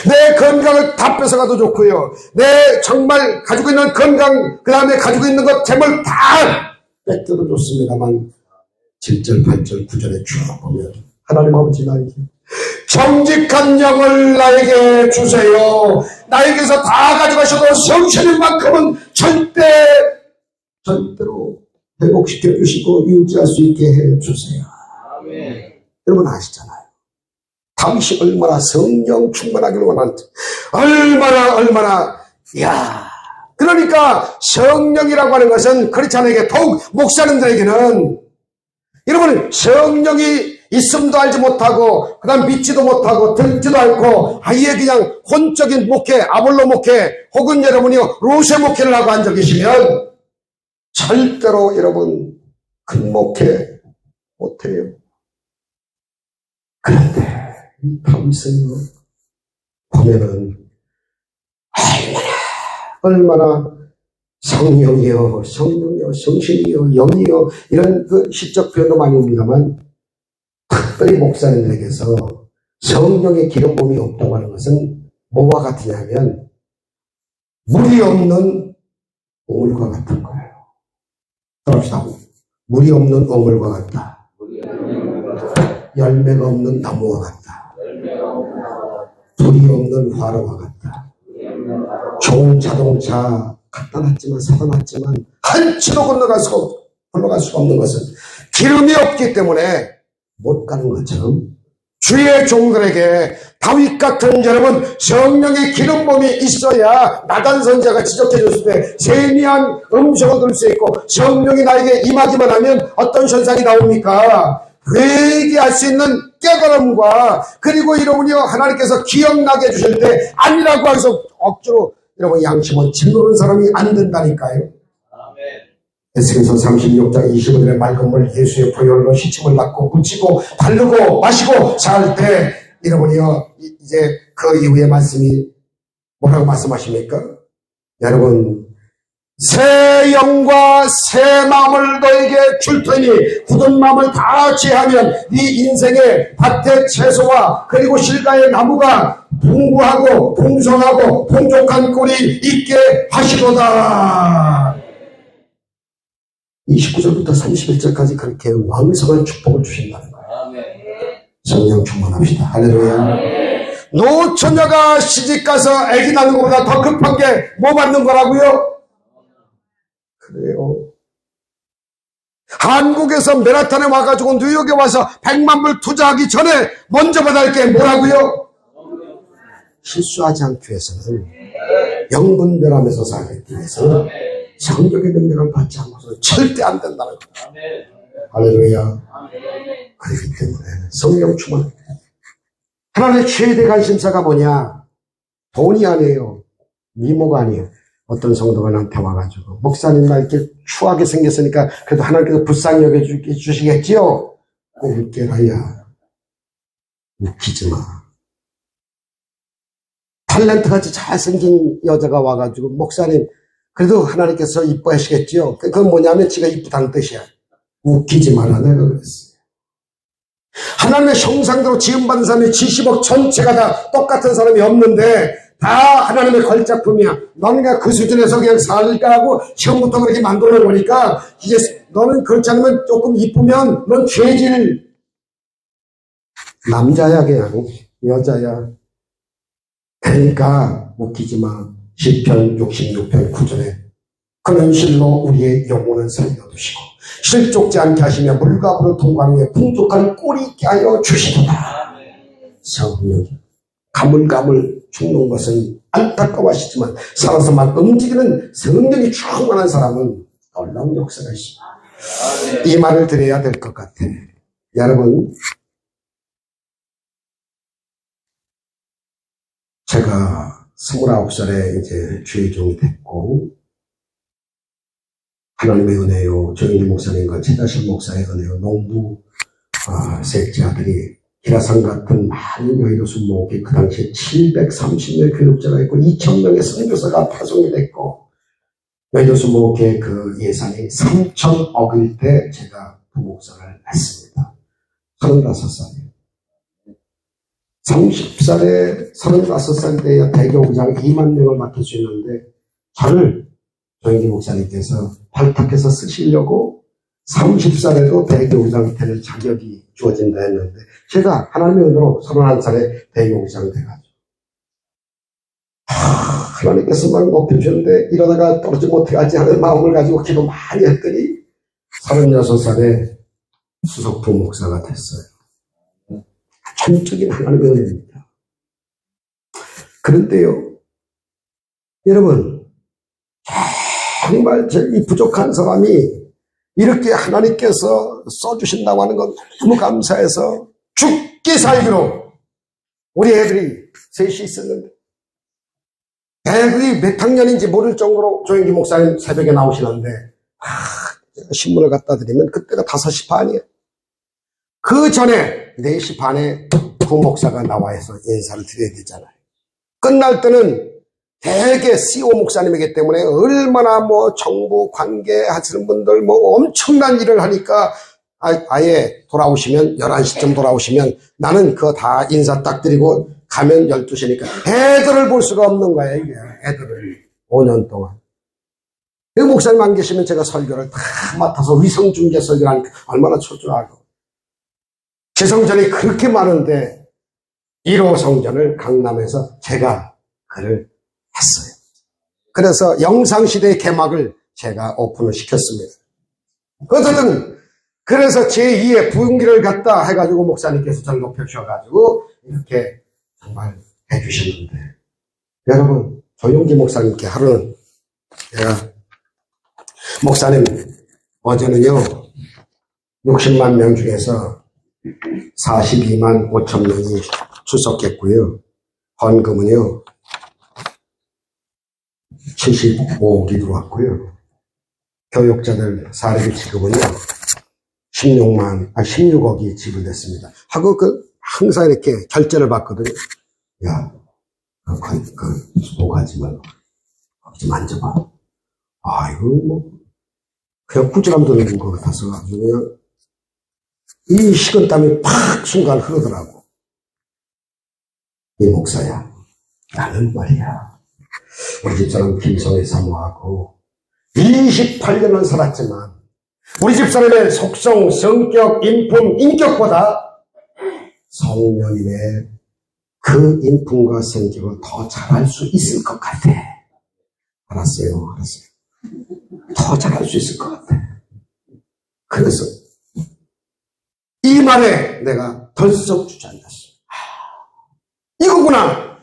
내 건강을 다 뺏어가도 좋고요. 내 정말 가지고 있는 건강 그 다음에 가지고 있는 것 재물 다 뺏겨도 좋습니다만 7절 8절 9절에 쭉 보면 하나님 아버지 나에게 정직한 영을 나에게 주세요. 나에게서 다 가져가셔도 성신인 만큼은 절대로 회복시켜 주시고 유지할 수 있게 해 주세요. 아멘. 여러분 아시잖아요. 다윗이 얼마나 성령 충만하기를 원하는지 얼마나 그러니까 성령이라고 하는 것은 크리스찬에게 더욱 목사님들에게는 여러분 성령이 있음도 알지 못하고 그 다음 믿지도 못하고 듣지도 않고 아예 그냥 혼적인 목회 아볼로 목회 혹은 여러분이요 로세 목회를 하고 앉아 계시면 절대로 여러분 큰 목회 못해요. 그런데 이 다윗은요 보면은 얼마나 성령이요 성신이요 영이요 이런 그 시적 표현도 많이 옵니다만 특별히 목사님들에게서 성령의 기름 부음이 없다고 하는 것은 뭐와 같으냐면 물이 없는 오물과 같은 거예요. 들읍시다. 물이 없는 오물과 같다. 열매가 없는 나무와 같다. 불이 없는 화로와 같다. 좋은 자동차 갖다 놨지만 사다 놨지만 한치도 흘러갈 수가 없는 것은 기름이 없기 때문에 못 가는 것처럼 주의 종들에게 다윗 같은 여러분 성령의 기름 부음이 있어야 나단 선지자가 지적해 줬을 때 세미한 음성을 들을 수 있고 성령이 나에게 임하기만 하면 어떤 현상이 나옵니까? 회개할 수 있는 깨달음과 그리고 여러분이요 하나님께서 기억나게 해주실 때 아니라고 해서 억지로 여러분 양심은 짓누르는 사람이 안 된다니까요. 에스겔서 36장 25절의 맑은 물 예수의 보혈로 시침을 닦고 묻히고 바르고 마시고 살 때 여러분이요 이제 그 이후의 말씀이 뭐라고 말씀하십니까? 여러분 새 영과 새 마음을 너에게 줄 테니 굳은 마음을 다 제하면 네 인생의 밭의 채소와 그리고 실가의 나무가 풍부하고 풍성하고 풍족한 꼴이 있게 하시도다. 29절부터 31절까지 그렇게 왕성한 축복을 주신다는 거예요. 성령 충만합시다. 할렐루야. 노처녀가 시집가서 아기 낳는 것보다 더 급한 게 뭐 받는 거라고요? 그래요. 한국에서 맨하탄에 와가지고 뉴욕에 와서 100만 불 투자하기 전에 먼저 받아야 할 게 뭐라고요? 실수하지 않기 위해서는 영분 변함에서 살기 위해서는 성령의 능력을 받지 않고서 절대 안 된다는 거예요. 할렐루야. 그렇기 때문에 성령 충만. 하나님의 최대 관심사가 뭐냐? 돈이 아니에요. 미모가 아니에요. 어떤 성도가 나한테 와가지고 목사님 나 이렇게 추하게 생겼으니까 그래도 하나님께서 불쌍히 여겨주시겠지요? 웃겨라야. 웃기지 마. 탤런트같이 잘생긴 여자가 와가지고 목사님 그래도 하나님께서 이뻐하시겠지요? 그건 뭐냐면 지가 이쁘다는 뜻이야. 웃기지 마라 내가 그랬어요. 하나님의 형상대로 지음받은 사람이 70억 전체가 다 똑같은 사람이 없는데 다 하나님의 걸작품이야. 너는 그냥 그 수준에서 그냥 살까 하고 처음부터 그렇게 만들어 놓으니까 이제 너는 그렇지 않으면 조금 이쁘면 넌 죄질 남자야 그냥 여자야. 그러니까 웃기지마. 시편 66편 9절에 그는 실로 우리의 영혼을 살려두시고 실족지 않게 하시며 물과 불을 통과하는 데 풍족한 꼴이 있게 하여 주시도다. 성령이 가물가물 죽는 것은 안타까워하시지만 살아서만 움직이는 성령이 충만한 사람은 놀라운 역사가 있습니다. 이 말을 드려야 될 것 같아. 여러분, 제가 29살에 이제 주의종이 됐고, 하나님의 은혜요, 정인기 목사님과 최다실 목사의 은혜요, 농부 셋째 아들이 기라산 같은 많은 여의도 목에 그 당시에 730명 교육자가 있고 2,000명의 선교사가 파송이 됐고, 여의도 목에 그 예산이 3,000억일 때 제가 부목사를 했습니다. 35살이에요. 30살에 35살 때야 대교구장 2만 명을 맡을 수 있는데 저를 조영기 목사님께서 발탁해서 쓰시려고 30살에도 대교구장 될 자격이 주어진다 했는데 제가 하나님의 은혜로 31살에 대교구장이 돼가지고 하나님께서만 높여주는데 이러다가 떨어지 못해가지 하는 마음을 가지고 기도 많이 했더니 36살에 수석 부목사가 됐어요. 전적인 하나님의 은혜입니다. 그런데요, 여러분, 정말 이 부족한 사람이 이렇게 하나님께서 써주신다고 하는 건 너무 감사해서 죽기 살기로 우리 애들이 셋이 있었는데 애들이 몇 학년인지 모를 정도로 조영기 목사님 새벽에 나오시는데 신문을 갖다 드리면 그때가 5시 반이에요. 그 전에 4시 반에 부목사가 나와서 인사를 드려야 되잖아요. 끝날 때는 대개 CO 목사님이기 때문에 얼마나 정부 관계 하시는 분들 엄청난 일을 하니까 아예 돌아오시면 11시쯤 돌아오시면 나는 그거 다 인사 딱 드리고 가면 12시니까 애들을 볼 수가 없는 거예요. 이게 애들을 5년 동안. 그 목사님 안 계시면 제가 설교를 다 맡아서 위성중계 설교를 하니까 얼마나 초조하고. 제 성전이 그렇게 많은데 1호 성전을 강남에서 제가 그를 했어요. 그래서 영상시대의 개막을 제가 오픈을 시켰습니다. 그래서 제2의 부흥기를 갖다 해가지고 목사님께서 저를 높여주셔가지고 이렇게 정말 해주셨는데 여러분 조용기 목사님께 하루는 제가 목사님 어제는요 60만 명 중에서 42만 5천 명이 출석했고요. 헌금은요 75억이 들어왔고요. 교육자들 사례비 지급은요 16억이 지불됐습니다. 하고 항상 이렇게 결제를 받거든요. 야, 수고하지 말고 좀 만져봐. 이거 그냥 꾸지람 드는 것 같아서 아주 그냥 이 식은땀이 팍 순간 흐르더라고. 이 목사야, 나는 말이야. 우리 집사람 김성애 사모하고 28년을 살았지만 우리 집사람의 속성, 성격, 인품, 인격보다 성령님의 그 인품과 성격을 더 잘할 수 있을 것 같아. 알았어요. 더 잘할 수 있을 것 같아. 그래서 이 말에 내가 덜썩 주저앉았어. 이거구나.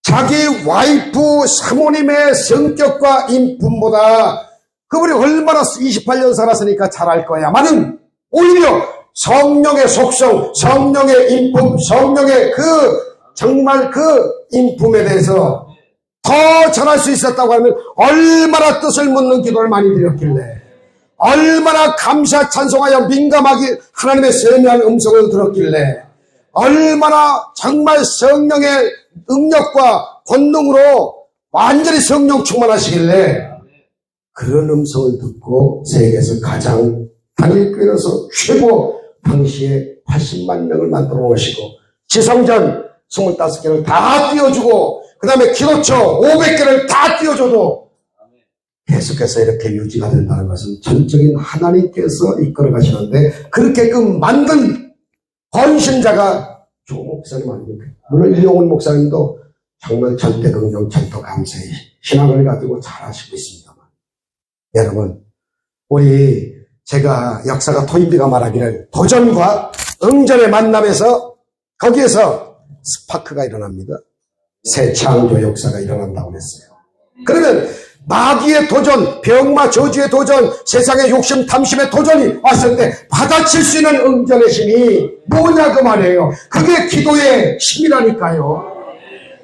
자기 와이프 사모님의 성격과 인품보다 그분이 얼마나 28년 살았으니까 잘할 거야만은 오히려 성령의 속성, 성령의 인품, 성령의 정말 그 인품에 대해서 더 잘할 수 있었다고 하면 얼마나 뜻을 묻는 기도를 많이 드렸길래 얼마나 감사 찬송하여 민감하게 하나님의 세미한 음성을 들었길래 얼마나 정말 성령의 능력과 권능으로 완전히 성령 충만하시길래 그런 음성을 듣고 세계에서 가장 단일교회로서 최고 당시에 80만 명을 만들어 놓으시고 지성전 25개를 다 띄워주고 그 다음에 기도처 500개를 다 띄워줘도 계속해서 이렇게 유지가 된다는 것은 전적인 하나님께서 이끌어 가시는데 그렇게끔 만든 헌신자가 조 목사님 아닙니까? 물론 이용훈 목사님도 정말 절대 긍정, 절대 감사의 신앙을 가지고 잘하시고 있습니다만, 여러분, 제가 역사가 토인비가 말하기를 도전과 응전의 만남에서 거기에서 스파크가 일어납니다. 새 창조 역사가 일어난다고 그랬어요. 그러면 마귀의 도전, 병마 저주의 도전, 세상의 욕심 탐심의 도전이 왔을 때 받아칠 수 있는 응전의 힘이 뭐냐 그 말이에요. 그게 기도의 힘이라니까요.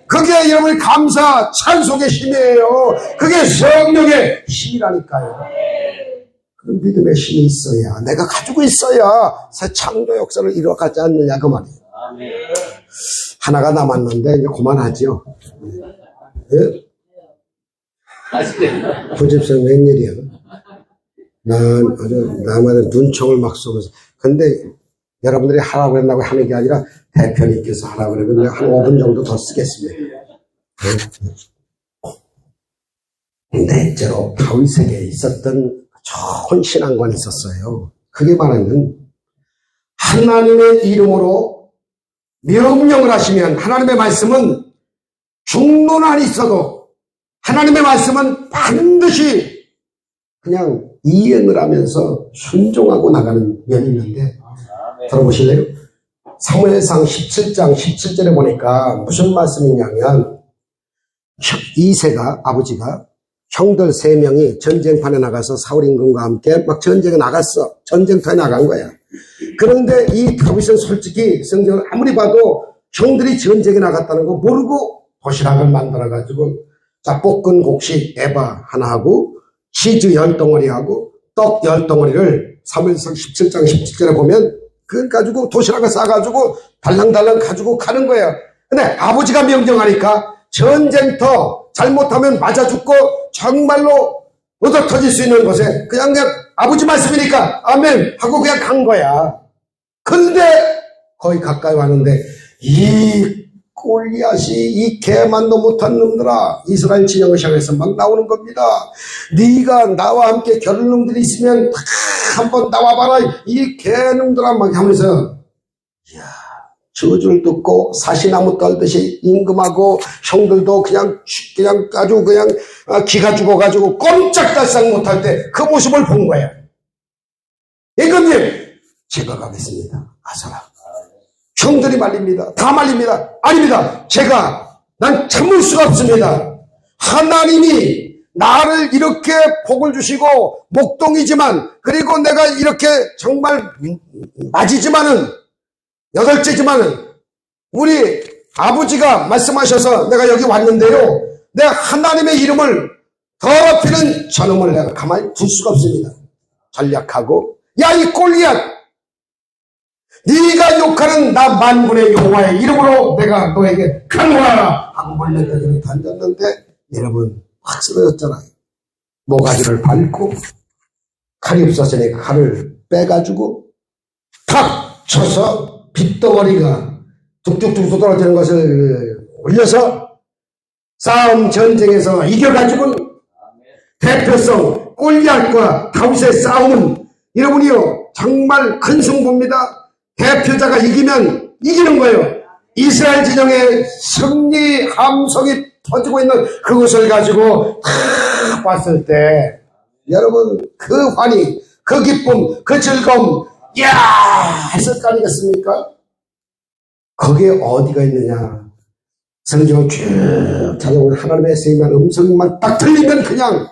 그게 여러분의 감사, 찬송의 힘이에요. 그게 성령의 힘이라니까요. 그런 믿음의 힘이 있어야, 내가 가지고 있어야 새 창조 역사를 이뤄가지 않느냐 그 말이에요. 하나가 남았는데 이제 그만하죠. 네? 부집성 웬일이야. 나만의 눈총을 막 쏘면서. 근데 여러분들이 하라고 했다고 하는 게 아니라 대표님께서 하라고 그러면 한 5분 정도 더 쓰겠습니다. 넷째로 다윗에게 있었던 좋은 신앙관이 있었어요. 그게 말하는 하나님의 이름으로 명령을 하시면 하나님의 말씀은 중론안 있어도 하나님의 말씀은 반드시 그냥 이행을 하면서 순종하고 나가는 면이 있는데 들어보실래요? 사무엘상 17장 17절에 보니까 무슨 말씀이냐면 이새가 아버지가 형들 3명이 전쟁판에 나가서 사울 임금과 함께 막 전쟁에 나갔어. 전쟁터에 나간 거야. 그런데 이 다윗은 솔직히 성경을 아무리 봐도 형들이 전쟁에 나갔다는 거 모르고 도시락을 만들어가지고 자 볶은 곡식 에바 하나 하고 치즈 10덩어리 하고 떡 10덩어리를 사무엘상 17장 17절에 보면 그걸 가지고 도시락을 싸가지고 달랑달랑 가지고 가는 거예요. 근데 아버지가 명령하니까 전쟁터 잘못하면 맞아 죽고 정말로 얻어 터질 수 있는 곳에 그냥 아버지 말씀이니까 아멘 하고 그냥 간 거야. 근데 거의 가까이 왔는데 이 골리앗이 이 개만도 못한 놈들아 이스라엘 진영을 향해서 막 나오는 겁니다. 네가 나와 함께 겨룰 놈들이 있으면 한번 나와봐라 이 개놈들아 막 하면서 이야 저주를 듣고 사시나무 떨듯이 임금하고 형들도 그냥 아주 그냥 기가 죽어가지고 꼼짝달싹 못할 때 그 모습을 본 거야. 임금님 제가 가겠습니다. 아사라 형들이 말립니다. 다 말립니다. 아닙니다. 난 참을 수가 없습니다. 하나님이 나를 이렇게 복을 주시고 목동이지만 그리고 내가 이렇게 정말 맞이지만은 8째지만은 우리 아버지가 말씀하셔서 내가 여기 왔는데요. 내가 하나님의 이름을 더럽히는 저놈을 내가 가만히 둘 수가 없습니다. 전략하고 야 이 골리앗 네가 욕하는 나 만군의 여호와의 이름으로 내가 너에게 강호하라 하고 물맷대기를 던졌는데 여러분 확 쓰러졌잖아요. 모가지를 밟고 칼이 없었으니 칼을 빼가지고 탁 쳐서 빗덩어리가 뚝뚝뚝 떨어지는 것을 올려서 싸움 전쟁에서 이겨가지고 대표성 골리앗과 다윗의 싸움은 여러분이요 정말 큰 승부입니다. 대표자가 이기면 이기는 거예요. 이스라엘 진영의 승리 함성이 터지고 있는 그것을 가지고 다 봤을 때 여러분 그 환희, 그 기쁨, 그 즐거움 이야 했을 거 아니겠습니까? 거기에 어디가 있느냐. 성경을 쭉 찾아보면 하나님의 세임한 음성만 딱 들리면 그냥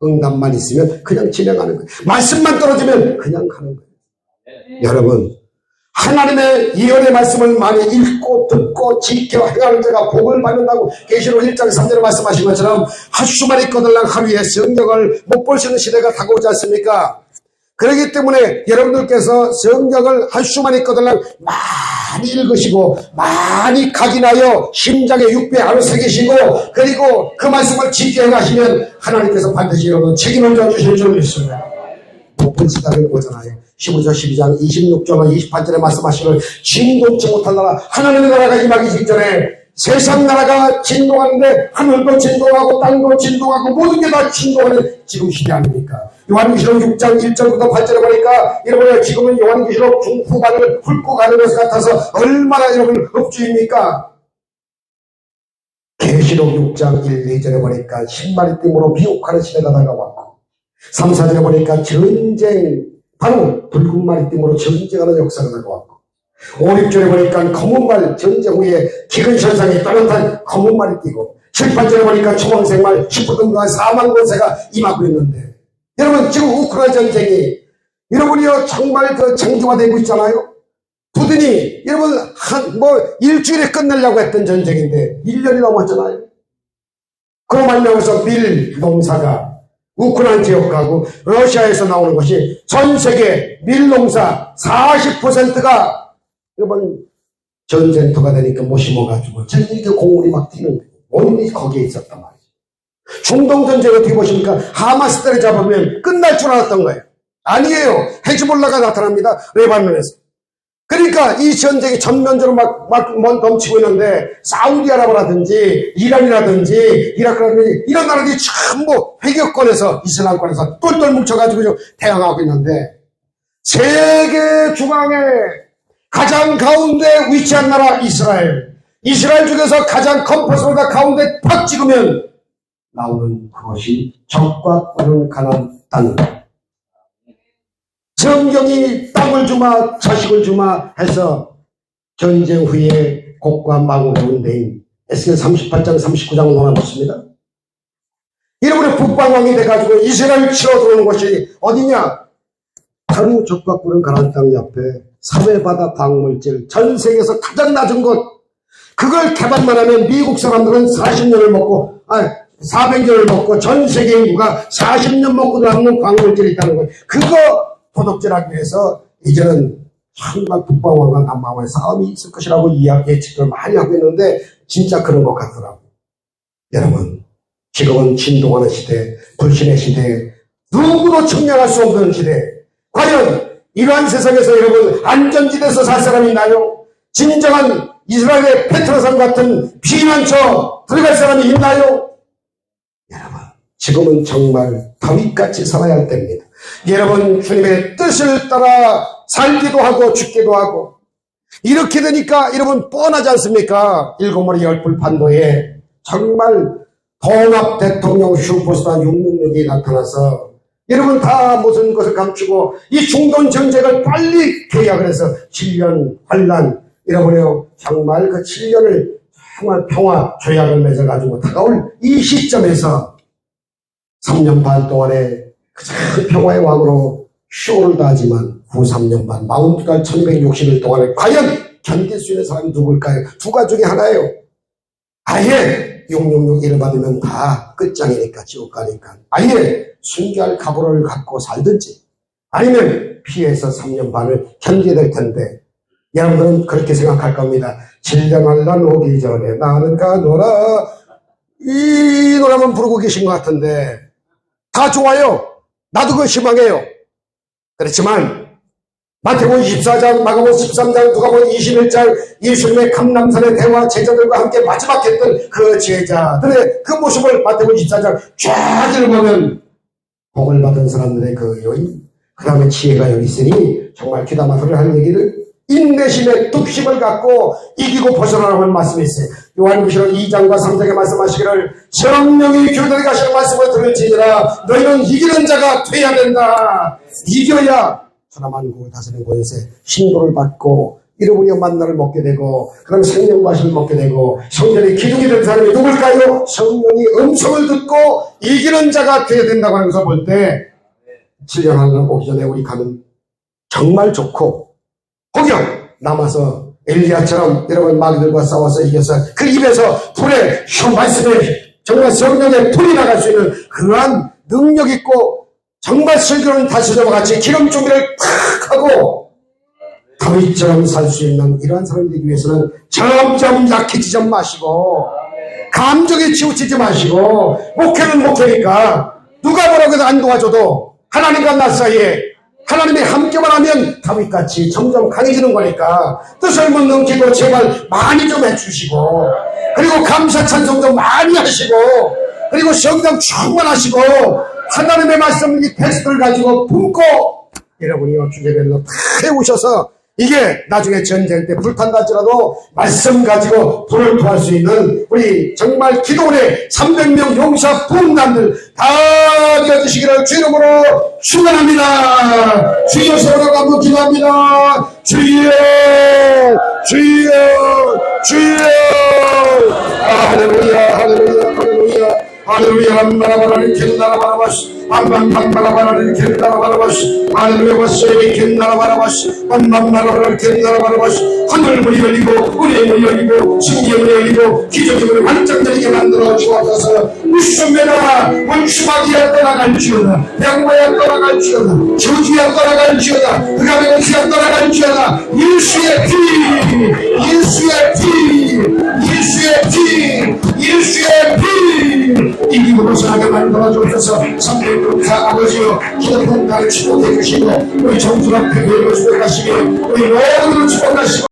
응답만 있으면 그냥 진행하는 거예요. 말씀만 떨어지면 그냥 가는 거예요. 여러분 하나님의 예언의 말씀을 많이 읽고 듣고 지켜 행하는 자가 복을 받는다고 계시록 1장 3절에 말씀하신 것처럼 하수만이 거들랑 하루에 성경을 못 볼 수 있는 시대가 다가오지 않습니까? 그렇기 때문에 여러분들께서 성경을 하수만이 거들랑 많이 읽으시고 많이 각인하여 심장의 육배 안에 새기시고 그리고 그 말씀을 지켜 행하시면 하나님께서 반드시 여러분 책임을 져주실 줄 믿습니다. 높은 시작을 보잖아요. 15절 12장 26절과 28절에 말씀하시는 진동치 못할 나라 하나님의 나라가 임하기 직전에 세상 나라가 진동하는데 하늘도 진동하고 땅도 진동하고 모든 게 다 진동하는 지금 시대 아닙니까? 요한계시록 6장 1절부터 8절에 보니까 여러분 지금은 요한계시록 중후반을 훑고 가는 것 같아서 얼마나 여러분 흡주입니까? 계시록 6장 1, 2절에 보니까 신발이 뜸으로 미혹하는 시대가 다가왔고 3, 4절에 보니까 전쟁, 바로 붉은 말이 뜸으로 전쟁하는 역사가 다가왔고 5, 6절에 보니까 검은 말, 전쟁 후에 기근 현상이 또렷한 검은 말이 띄고 7, 8절에 보니까 초록색 말, 10부등간 4만 권세가 임하고 있는데 여러분 지금 우크라이나 전쟁이 여러분이요 정말 그 장기화되고 있잖아요. 부든이 여러분 일주일에 끝내려고 했던 전쟁인데 1년이 넘었잖아요. 그로 말미암아서 밀 농사가 우크라이나 지역하고 러시아에서 나오는 것이 전 세계 밀 농사 40%가 여러분 전쟁터가 되니까 못 심어가지고 이렇게 공물이 막 튀는 거예요. 원인이 거기에 있었단 말이죠. 중동 전쟁 어떻게 보십니까? 하마스들을 잡으면 끝날 줄 알았던 거예요. 아니에요. 헤즈볼라가 나타납니다. 레바논에서. 그러니까 이 전쟁이 전면적으로 막 넘치고 있는데 사우디아라비아라든지 이란이라든지 이라크라든지 이런 나라들이 전부 회격권에서 이슬람권에서 똘똘 뭉쳐가지고 대항하고 있는데 세계 중앙에 가장 가운데 위치한 나라 이스라엘 중에서 가장 컴퍼스보다 가운데 팍 찍으면 나오는 그것이 적과 꿀은 가난 땅. 성경이 땅을 주마 자식을 주마 해서 전쟁 후에 곡과 망으로 된 에스겔 38장 39장을 논해봤습니다. 여러분의 북방왕이 돼가지고 이스라엘 치러 들어오는 곳이 어디냐? 바로 적과 꿀은 가난 땅 옆에 사회바다 광물질 전 세계에서 가장 낮은 곳 그걸 개발만 하면 미국 사람들은 40년을 먹고 400년을 먹고 전 세계 인구가 40년 먹고 남는 광물질이 있다는 거예요. 그거 도둑질하기 위해서 이제는 정말 북방왕과 남방왕의 싸움이 있을 것이라고 예측을 많이 하고 있는데 진짜 그런 것 같더라고요. 여러분 지금은 진동하는 시대, 불신의 시대, 누구도 측량할 수 없는 시대. 과연 이러한 세상에서 여러분 안전지대에서 살 사람이 있나요? 진정한 이스라엘의 페트라산 같은 피난처 들어갈 사람이 있나요? 여러분 지금은 정말 다윗같이 살아야 할 때입니다. 여러분 주님의 뜻을 따라 살기도 하고 죽기도 하고 이렇게 되니까 여러분 뻔하지 않습니까? 일곱머리 열불 판도에 정말 통합 대통령 슈퍼스타 666이 나타나서 여러분 다 무슨 것을 감추고 이 중동 정책을 빨리 계약을 해서 7년 환란 여러분요 정말 그 7년을 정말 평화 조약을 맺어가지고 다가올 이 시점에서 3년 반 동안에 그 평화의 왕으로 쇼를 다하지만 후 3년 반 마운트갈 1260일 동안에 과연 견딜 수 있는 사람이 누굴까요? 두 가지 중에 하나예요. 아예 666을 받으면 다 끝장이니까 지옥 가니까 아예 순교할 각오를 갖고 살든지 아니면 피해서 3년 반을 견뎌야 될 텐데 여러분들은 그렇게 생각할 겁니다. 7년 환란 오기 전에 나는 가노라 이 노래만 부르고 계신 것 같은데 다 좋아요. 나도 그거 희망해요. 그렇지만 마태복음 24장, 마가복음 13장, 누가복음 21장 예수님의 감람산의 대화 제자들과 함께 마지막 했던 그 제자들의 그 모습을 마태복음 24장 쫙 읽으면 복을 받은 사람들의 그 요인 그 다음에 지혜가 여기 있으니 정말 귀담아서를 하는 얘기를 인내심의 뚝심을 갖고 이기고 벗어나라는 말씀이 있어요. 요한복음 2장과 3장에 말씀하시기를 성령이 교대에 가시는 말씀을 들을지니라 너희는 이기는 자가 돼야 된다. 이겨야 천하만국을 다스리는 권세 신도를 받고 잃어버린 만나를 먹게 되고 그 다음에 생명과실을 먹게 되고 성전의 기둥이 된 사람이 누굴까요? 성령이 음성을 듣고 이기는 자가 돼야 된다고 하면서 볼 때 7년 하나 오기 전에 우리 가면 정말 좋고 혹여 남아서 엘리야처럼 여러분 마귀들과 싸워서 이겨서 그 입에서 불의 말씀에 정말 성령의 불이 나갈 수 있는 그러한 능력 있고 정말 슬기로운 다시저와 같이 기름 준비를 탁 하고 다윗처럼 살 수 있는 이러한 사람이 되기 위해서는 점점 약해지지 마시고 감정에 치우치지 마시고 목회는 목회니까 누가 뭐라고 해도 안 도와줘도 하나님과 나 사이에 하나님이 함께만 하면 다윗같이 점점 강해지는 거니까 뜻을 묻는 기도 제발 많이 좀 해주시고 그리고 감사 찬송도 많이 하시고 그리고 성령 충만하시고 하나님의 말씀 이 텍스트를 가지고 품고 여러분이 주제별로 다 해오셔서 이게 나중에 전쟁 때 불탄다 할지라도 말씀 가지고 불을 토할 수 있는 우리 정말 기도원의 300명 용사 부흥단들 다 되어주시기를 주 이름으로 축원합니다. 주여 서로가 한번 기도합니다. 주여 주여 주여 할렐루야 할렐루야 할렐루야 할렐루야 한바라바라를 캔나라바라바시 한방방바라바라를 캔나라바라바시 할렐루야 바스에게 캔나라바라바시 한방바라바라를 캔나라바라바시 하늘문이 열리고 우리의 문이 열리고 신기의 문이 열리고 기적의 문을 반짝거리게 만들어 주옵소서. 우슈메라 원수마귀야 떠나갈지어다 양마야 떠나갈지어다 저주야 떠나갈지어다 흑암의 원수야 떠나갈지어다 예수의 피 예수의 피 예수의 피 예수의 피 이기고 사하게 만들어 주옵소서. 삼대국사 아버지여 기도를 가르치고 해주시고 우리 정수가 회개를 축복하시며 우리 모두를 축복하시고